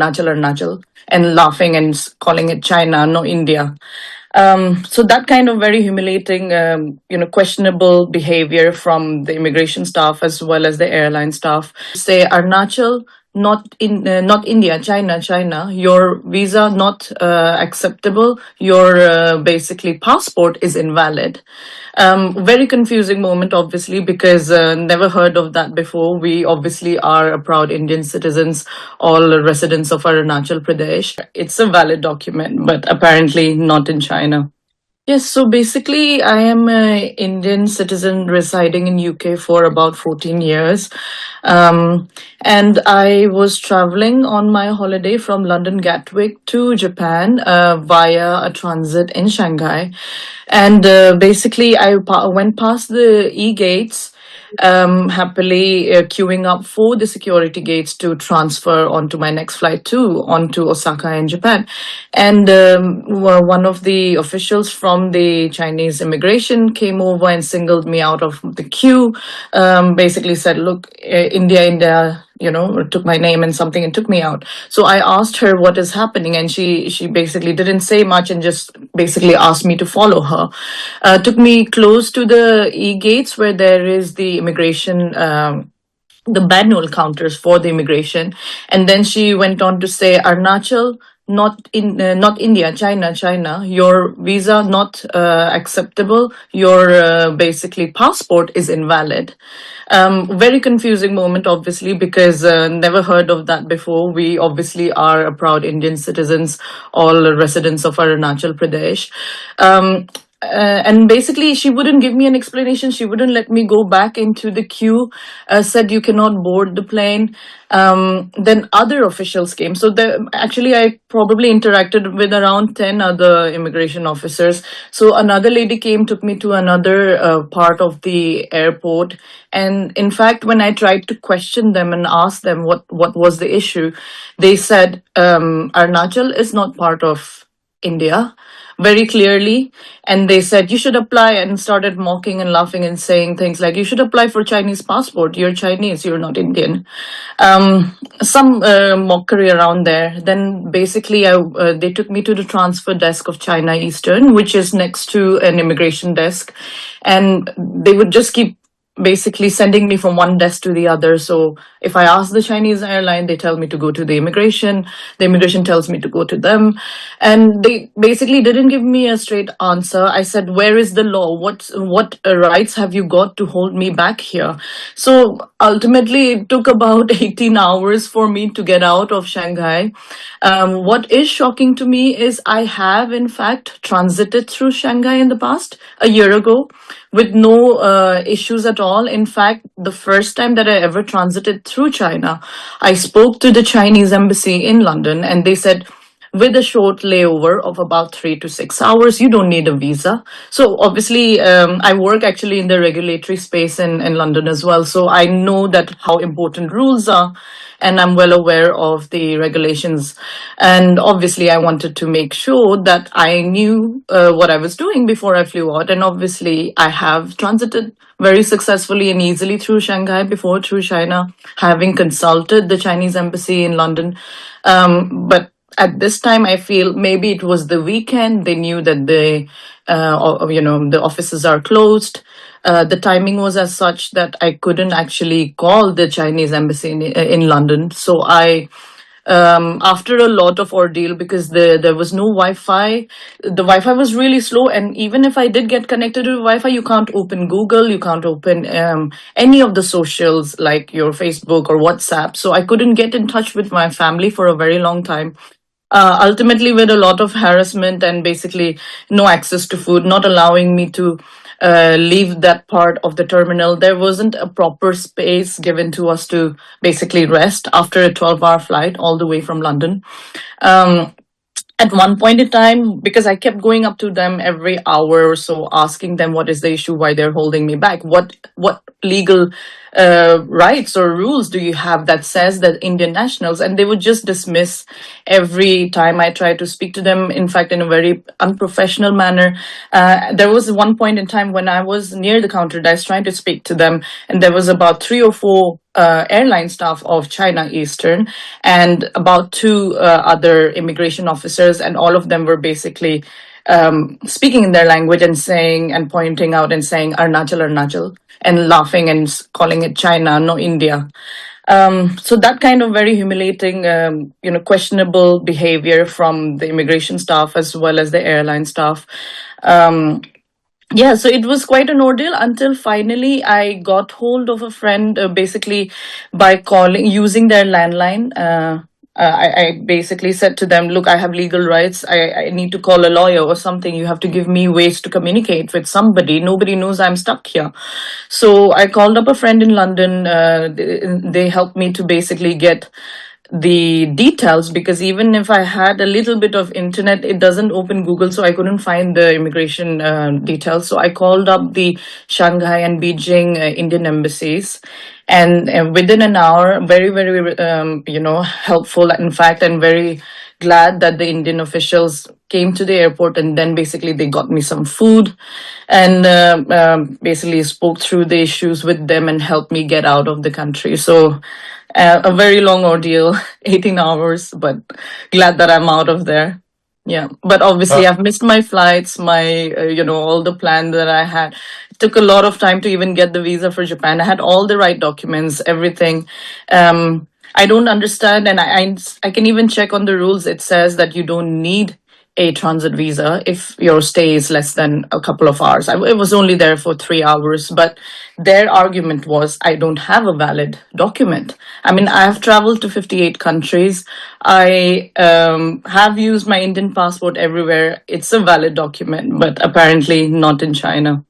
Arunachal, and laughing and calling it China, no India. So that kind of very humiliating, questionable behavior from the immigration staff as well as the airline staff. Say Arunachal, not India, China. Your visa not acceptable. Your basically passport is invalid. Very confusing moment, obviously, because never heard of that before. We obviously are a proud Indian citizens, all residents of Arunachal Pradesh. It's a valid document, but apparently not in China. Yes, so basically, I am an Indian citizen residing in UK for about 14 years. Um, and I was traveling on my holiday from London Gatwick to Japan via a transit in Shanghai. And basically, went past the e-gates happily queuing up for the security gates to transfer onto my next flight onto Osaka in Japan. And one of the officials from the Chinese immigration came over and singled me out of the queue. Basically said, "Look, India." Took my name and something and took me out. So I asked her what is happening, and she basically didn't say much and just basically asked me to follow her. Took me close to the e-gates where there is the immigration. The manual counters for the immigration, and then she went on to say, Arunachal, not India, China. Your visa not acceptable. Your basically passport is invalid. Very confusing moment, obviously, because never heard of that before. We obviously are a proud Indian citizens, all residents of Arunachal Pradesh. And basically, she wouldn't give me an explanation. She wouldn't let me go back into the queue. Said you cannot board the plane. Then other officials came. So actually, I probably interacted with around 10 other immigration officers. So another lady came, took me to another part of the airport. And in fact, when I tried to question them and ask them what was the issue, they said Arunachal is not part of India very clearly. And they said, you should apply, and started mocking and laughing and saying things like, you should apply for Chinese passport. You're Chinese, you're not Indian. Some mockery around there. Then basically, they took me to the transfer desk of China Eastern, which is next to an immigration desk. And they would just keep basically sending me from one desk to the other. So if I ask the Chinese airline, they tell me to go to the immigration. The immigration tells me to go to them. And they basically didn't give me a straight answer. I said, where is the law? What rights have you got to hold me back here? So ultimately, it took about 18 hours for me to get out of Shanghai. What is shocking to me is I have, in fact, transited through Shanghai in the past, a year ago, with no issues at all. In fact, the first time that I ever transited through China, I spoke to the Chinese embassy in London, and they said, with a short layover of about 3 to 6 hours, you don't need a visa. So obviously, I work actually in the regulatory space in London as well. So I know that how important rules are, and I'm well aware of the regulations. And obviously, I wanted to make sure that I knew what I was doing before I flew out. And obviously, I have transited very successfully and easily through Shanghai before, through China, having consulted the Chinese embassy in London. But at this time, I feel maybe it was the weekend. They knew that the offices are closed. The timing was as such that I couldn't actually call the Chinese embassy in London. So after a lot of ordeal, because there was no Wi-Fi, the Wi-Fi was really slow. And even if I did get connected to Wi-Fi, you can't open Google, you can't open any of the socials like your Facebook or WhatsApp. So I couldn't get in touch with my family for a very long time. Ultimately, with a lot of harassment and basically no access to food, not allowing me to leave that part of the terminal. There wasn't a proper space given to us to basically rest after a 12-hour flight all the way from London. At one point in time, because I kept going up to them every hour or so, asking them what is the issue, why they're holding me back, what legal rights or rules do you have that says that Indian nationals? And they would just dismiss every time I tried to speak to them, in fact, in a very unprofessional manner. There was one point in time when I was near the counter desk trying to speak to them, and there was about three or four airline staff of China Eastern and about two other immigration officers, and all of them were basically speaking in their language and saying and pointing out and saying Arunachal, Arunachal, and laughing and calling it China, no India. So that kind of very humiliating, questionable behavior from the immigration staff as well as the airline staff. Um, yeah, so it was quite an ordeal until finally I got hold of a friend, basically by calling using their landline. I basically said to them, look, I have legal rights. I need to call a lawyer or something. You have to give me ways to communicate with somebody. Nobody knows I'm stuck here. So I called up a friend in London. They helped me to basically get the details, because even if I had a little bit of internet, it doesn't open Google, so I couldn't find the immigration details. So I called up the Shanghai and Beijing Indian embassies, and within an hour, very very helpful, in fact, and very glad that the Indian officials came to the airport, and then basically they got me some food and basically spoke through the issues with them and helped me get out of the country. So a very long ordeal, 18 hours, but glad that I'm out of there. Yeah, but obviously Uh, I've missed my flights, my all the plan that I had. It took a lot of time to even get the visa for Japan. I had all the right documents, everything. I don't understand, and I can even check on the rules. It says that you don't need a transit visa if your stay is less than a couple of hours. It was only there for 3 hours, but their argument was I don't have a valid document. I mean, I have traveled to 58 countries. I have used my Indian passport everywhere. It's a valid document, but apparently not in China.